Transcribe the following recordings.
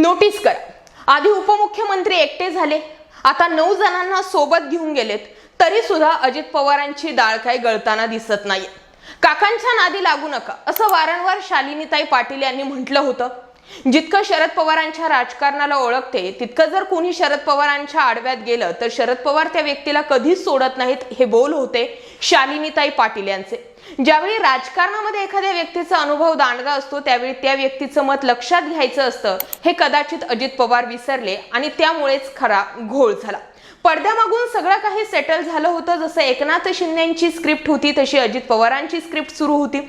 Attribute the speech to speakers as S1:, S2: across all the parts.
S1: Notice करा, आधी उपमुख्यमंत्री एकटे झाले, आता 9 जणांना सोबत घेऊन गेलेत, तरी सुद्धा अजित पवारांची डाळ काही गळताना दिसत नाही. काकांच्या नादी लागू नका असं वारंवार शालिनीताई पाटील यांनी म्हटलं होतं. जितकं शरद पवारांच्या राजकारणाला ओळखते तितकं जर कोणी शरद पवारांच्या आडव्यात गेलं तर शरद पवार त्या व्यक्तीला कधीच सोडत नाहीत, हे बोल होते शालिनीताई पाटील यांचे. ज्यावेळी राजकारणामध्ये एखाद्या व्यक्तीचा अनुभव दांडगा असतो त्यावेळी त्या व्यक्तीचं मत लक्षात घ्यायचं असतं, हे कदाचित अजित पवार विसरले आणि त्यामुळेच खरा घोळ झाला. पडद्यामागून सगळं काही सेटल झालं होतं. जसं एकनाथ शिंदेची स्क्रिप्ट होती तशी अजित पवारांची स्क्रिप्ट सुरू होती.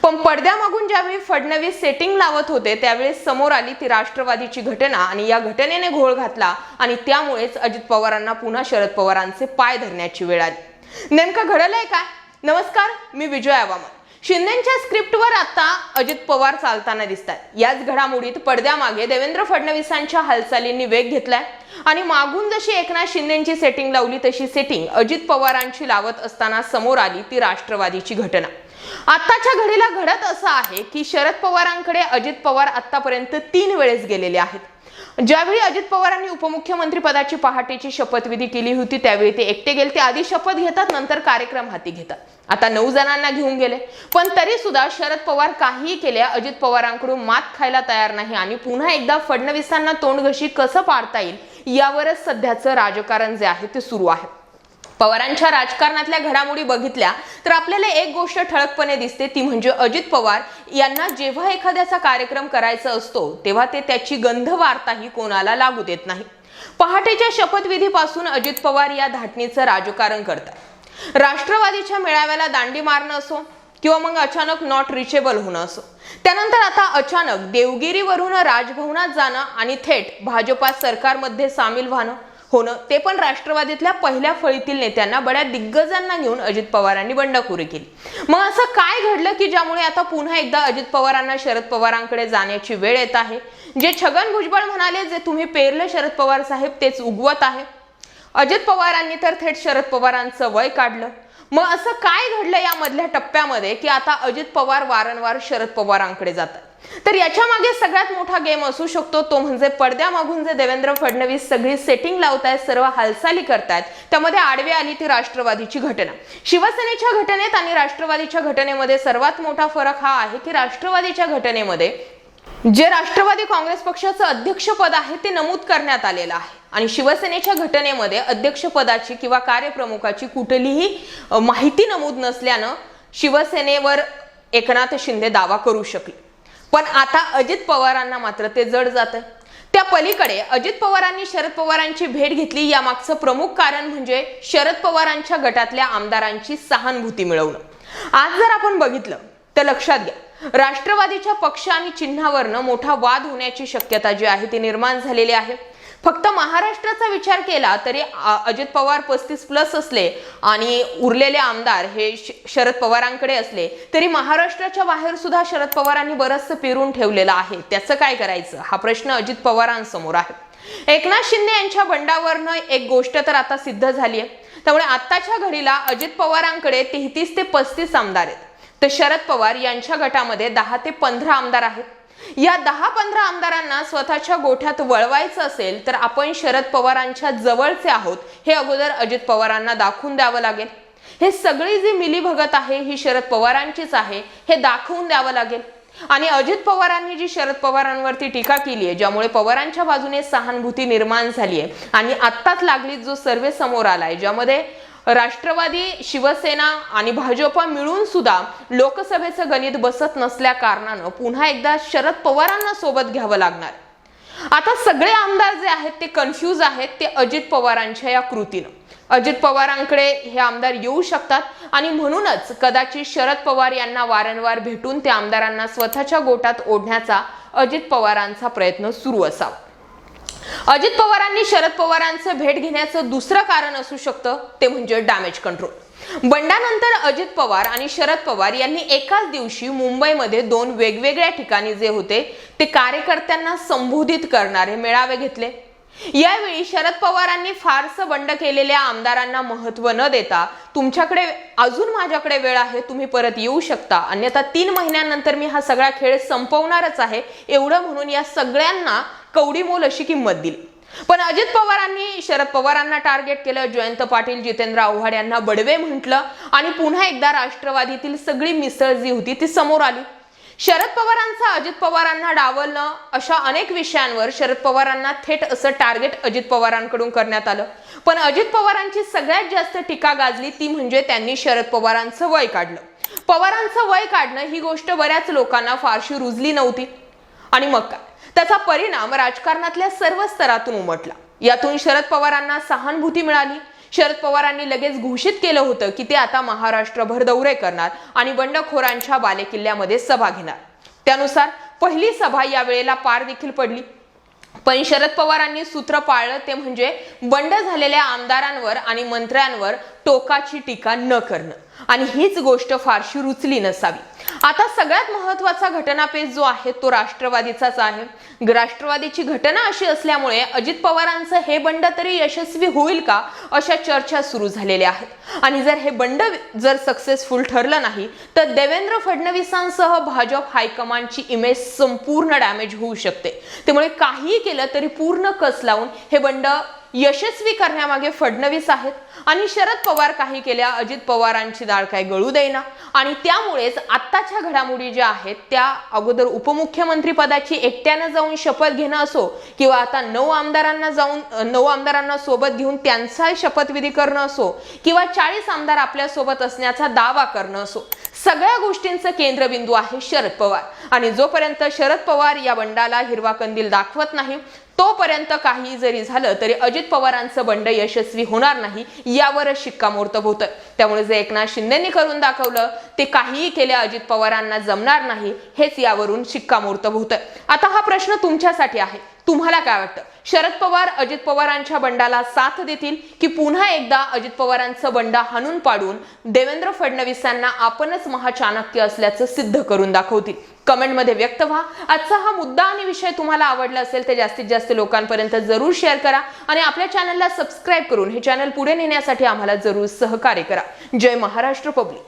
S1: पण पडद्यामागून ज्यावेळी फडणवीस सेटिंग लावत होते त्यावेळेस समोर आली ती राष्ट्रवादीची घटना आणि या घटनेने घोळ घातला आणि त्यामुळेच अजित पवारांना पुन्हा शरद पवारांचे पाय धरण्याची वेळ आली. नेमकं घडलंय काय? नमस्कार, मी विजया वामन. शिंदेच्या स्क्रिप्टवर आता अजित पवार चालताना दिसतात. याच घडामोडीत पडद्यामागे देवेंद्र फडणवीसांच्या हालचालींनी वेग घेतलाय आणि मागून जशी एकनाथ शिंदेची सेटिंग लावली तशी सेटिंग अजित पवारांची लावत असताना समोर आली ती राष्ट्रवादीची घटना. आताच्या घडीला घडत असं आहे की शरद पवारांकडे अजित पवार आतापर्यंत 3 वेळेस गेलेले आहेत. ज्यावेळी अजित पवारांनी उपमुख्यमंत्री पदाची पहाटेची शपथविधी केली होती त्यावेळी ते एकटे गेले. ते आधी शपथ घेतात, नंतर कार्यक्रम हाती घेतात. आता 9 जणांना घेऊन गेले, पण तरी सुद्धा शरद पवार काहीही केले अजित पवारांकडून मात खायला तयार नाही आणि पुन्हा एकदा फडणवीसांना तोंडघशी कसं पाडता येईल यावरच सध्याचं राजकारण जे आहे ते सुरू आहे. पवारांच्या राजकारणातल्या घडामोडी बघितल्या तर आपल्याला एक गोष्ट ठळकपणे दिसते, ती म्हणजे अजित पवार यांना जेव्हा एखाद्याचा कार्यक्रम करायचा असतो तेव्हा ते त्याची गंध वार्ताही कोणाला लागू देत नाही. पहाटेच्या शपथविधीपासून अजित पवार या धाटणीचं राजकारण करतात. राष्ट्रवादीच्या मेळाव्याला दांडी मारणं असो किंवा मग अचानक नॉट रिचेबल होणं असो, त्यानंतर आता अचानक देवगिरीवरून राजभवनात जाणं आणि थेट भाजपा सरकारमध्ये सामील होणं, ते पण राष्ट्रवादीतल्या पहिल्या फळीतील नेत्यांना, बड्या दिग्गजांना घेऊन अजित पवारांनी बंडखोरी केली. मग असं काय घडलं की ज्यामुळे आता पुन्हा एकदा अजित पवारांना शरद पवारांकडे जाण्याची वेळ येत आहे? जे छगन भुजबळ म्हणाले, जे तुम्ही पेरलं शरद पवार साहेब तेच उगवत आहे. अजित पवारांनी तर थेट शरद पवारांचं वय काढलं. मग असं काय घडलं या मधल्या टप्प्यामध्ये की आता अजित पवार वारंवार शरद पवारांकडे जातात? तर याच्या मागे सगळ्यात मोठा गेम असू शकतो तो म्हणजे पडद्यामागून जे देवेंद्र फडणवीस सगळी सेटिंग लावतायत, सर्व हालचाली करतायत, त्यामध्ये आडवी आली ती राष्ट्रवादीची घटना. शिवसेनेच्या घटनेत आणि राष्ट्रवादीच्या घटनेमध्ये सर्वात मोठा फरक हा आहे की राष्ट्रवादीच्या घटनेमध्ये जे राष्ट्रवादी काँग्रेस पक्षाचं अध्यक्षपद आहे ते नमूद करण्यात आलेलं आहे आणि शिवसेनेच्या घटनेमध्ये अध्यक्षपदाची किंवा कार्यप्रमुखाची कुठलीही माहिती नमूद नसल्यानं शिवसेनेवर एकनाथ शिंदे दावा करू शकले. पण आता अजित पवारांना मात्र ते जड जातं. त्या पलीकडे अजित पवारांनी शरद पवारांची भेट घेतली, यामागचं प्रमुख कारण म्हणजे शरद पवारांच्या गटातल्या आमदारांची सहानुभूती मिळवणं. आज जर आपण बघितलं तर लक्षात घ्या, राष्ट्रवादीच्या पक्ष आणि चिन्हावरनं मोठा वाद होण्याची शक्यता जी आहे ती निर्माण झालेली आहे. फक्त महाराष्ट्राचा विचार केला तरी अजित पवार 35+ असले आणि उरलेले आमदार हे शरद पवारांकडे असले तरी महाराष्ट्राच्या बाहेर सुद्धा शरद पवारांनी बरंचसं पेरून ठेवलेलं आहे. त्याचं काय करायचं हा प्रश्न अजित पवारांसमोर आहे. एकनाथ शिंदे यांच्या बंडावरनं एक गोष्ट तर आता सिद्ध झाली आहे. त्यामुळे आताच्या घडीला अजित पवारांकडे 33 ते 35 आमदार आहेत, तर शरद पवार यांच्या गटामध्ये 10 ते 15 आमदार आहेत. या 10-15 आमदारांना स्वतःच्या गोठ्यात वळवायचं असेल तर आपण शरद पवारांच्या जवळचे आहोत हे अगोदर अजित पवारांना दाखवून द्यावं लागेल. हे सगळी जी मिलीभगत आहे ही शरद पवारांचीच आहे हे दाखवून द्यावं लागेल. आणि अजित पवारांनी जी शरद पवारांवरती टीका केली आहे, ज्यामुळे पवारांच्या बाजूने सहानुभूती निर्माण झाली आहे आणि आत्ताच लागलीच जो सर्वे समोर आलाय ज्यामध्ये राष्ट्रवादी, शिवसेना आणि भाजप मिळून सुद्धा लोकसभेचं गणित बसत नसल्या कारणानं पुन्हा एकदा शरद पवारांना सोबत घ्यावं लागणार. आता सगळे आमदार जे आहेत ते कन्फ्यूज आहेत ते अजित पवारांच्या या कृतीनं. अजित पवारांकडे हे आमदार येऊ शकतात आणि म्हणूनच कदाचित शरद पवार यांना वारंवार भेटून त्या आमदारांना स्वतःच्या गोटात ओढण्याचा अजित पवारांचा प्रयत्न सुरू असावा. अजित पवारांनी शरद पवारांचं भेट घेण्याचं दुसरं कारण असू शकतं ते म्हणजे डॅमेज कंट्रोल. बंडानंतर अजित पवार आणि शरद पवार यांनी एकाच दिवशी मुंबईमध्ये 2 वेगवेगळ्या ठिकाणी जे होते ते कार्यकर्त्यांना संबोधित करणारे मेळावे घेतले. यावेळी शरद पवारांनी फारसं बंड केलेल्या आमदारांना महत्त्व न देता तुमच्याकडे अजून माझ्याकडे वेळ आहे, तुम्ही परत येऊ शकता, अन्यथा 3 महिन्यांनंतर मी हा सगळा खेळ संपवणारच आहे एवढं म्हणून या सगळ्यांना कवडीमोल अशी किंमत दिली. पण अजित पवारांनी शरद पवारांना टार्गेट केलं, जयंत पाटील, जितेंद्र आव्हाड यांना बडवे म्हटलं आणि पुन्हा एकदा राष्ट्रवादीतील सगळी मिसळ जी होती ती समोर आली. शरद पवारांचा अजित पवारांना डावलणं अशा अनेक विषयांवर शरद पवारांना थेट असं टार्गेट अजित पवारांकडून करण्यात आलं. पण अजित पवारांची सगळ्यात जास्त टीका गाजली ती म्हणजे त्यांनी शरद पवारांचं वय काढलं. पवारांचं वय काढणं ही गोष्ट बऱ्याच लोकांना फारशी रुजली नव्हती आणि मग काय, त्याचा परिणाम राजकारणातल्या सर्व स्तरातून उमटला. यातून शरद पवारांना सहानुभूती मिळाली. शरद पवारांनी लगेच घोषित केलं होतं की ते आता महाराष्ट्रभर दौरे करणार आणि बंडखोरांच्या बालेकिल्ल्यामध्ये सभा घेणार. त्यानुसार पहिली सभा या वेळेला पार देखील पडली. पण शरद पवारांनी सूत्र पाळलं ते म्हणजे बंड झालेल्या आमदारांवर आणि मंत्र्यांवर टोकाची टीका न करणं, आणि हीच गोष्ट फारशी रुचली नसावी. आता सगळ्यात महत्वाचा घटनापेच जो आहे तो राष्ट्रवादीचाच आहे. राष्ट्रवादीची घटना अशी असल्यामुळे अजित पवारांचं हे बंड तरी यशस्वी होईल का अशा चर्चा सुरू झालेल्या आहेत. आणि जर हे बंड सक्सेसफुल ठरलं नाही तर देवेंद्र फडणवीसांसह भाजप हायकमांडची इमेज संपूर्ण डॅमेज होऊ शकते. त्यामुळे काहीही केलं तरी पूर्ण कस लावून हे बंड यशस्वी करण्यामागे फडणवीस आहेत आणि शरद पवार काही केल्या अजित पवारांची डाळ काय गळू देईना. आणि त्यामुळेच आत्ताच्या घडामोडी ज्या आहेत त्या अगोदर उपमुख्यमंत्री पदाची एकट्यानं जाऊन शपथ घेणं असो किंवा आता 9 आमदारांना सोबत घेऊन त्यांचा शपथविधी करणं असो किंवा 40 आमदार आपल्या सोबत असण्याचा दावा करणं असो, सगळ्या गोष्टींचं केंद्रबिंदू आहे शरद पवार. आणि जोपर्यंत शरद पवार या बंडाला हिरवा कंदील दाखवत नाही तोपर्यंत काही जरी झालं तरी अजित पवारांचं बंड यशस्वी होणार नाही यावरच शिक्कामोर्तब होतं. त्यामुळे जे एकनाथ शिंदेंनी करून दाखवलं ते काहीही केले अजित पवारांना जमणार नाही हेच यावरून शिक्कामोर्तब होतं. आता हा प्रश्न तुमच्यासाठी आहे, तुम्हाला काय वाटतं? शरद पवार अजित पवारांच्या बंडाला साथ देतील की पुन्हा एकदा अजित पवारांचं बंड हाणून पाडून देवेंद्र फडणवीसांना आपणच महाचाणक्य असल्याचं सिद्ध करून दाखवतील? कमेंटमध्ये व्यक्त व्हा. आजचा हा मुद्दा आणि विषय तुम्हाला आवडला असेल तर जास्तीत जास्त लोकांपर्यंत जरूर शेअर करा आणि आपल्या चॅनलला सबस्क्राईब करून हे चॅनल पुढे नेण्यासाठी आम्हाला जरूर सहकार्य करा. जय महाराष्ट्र पब्लिक.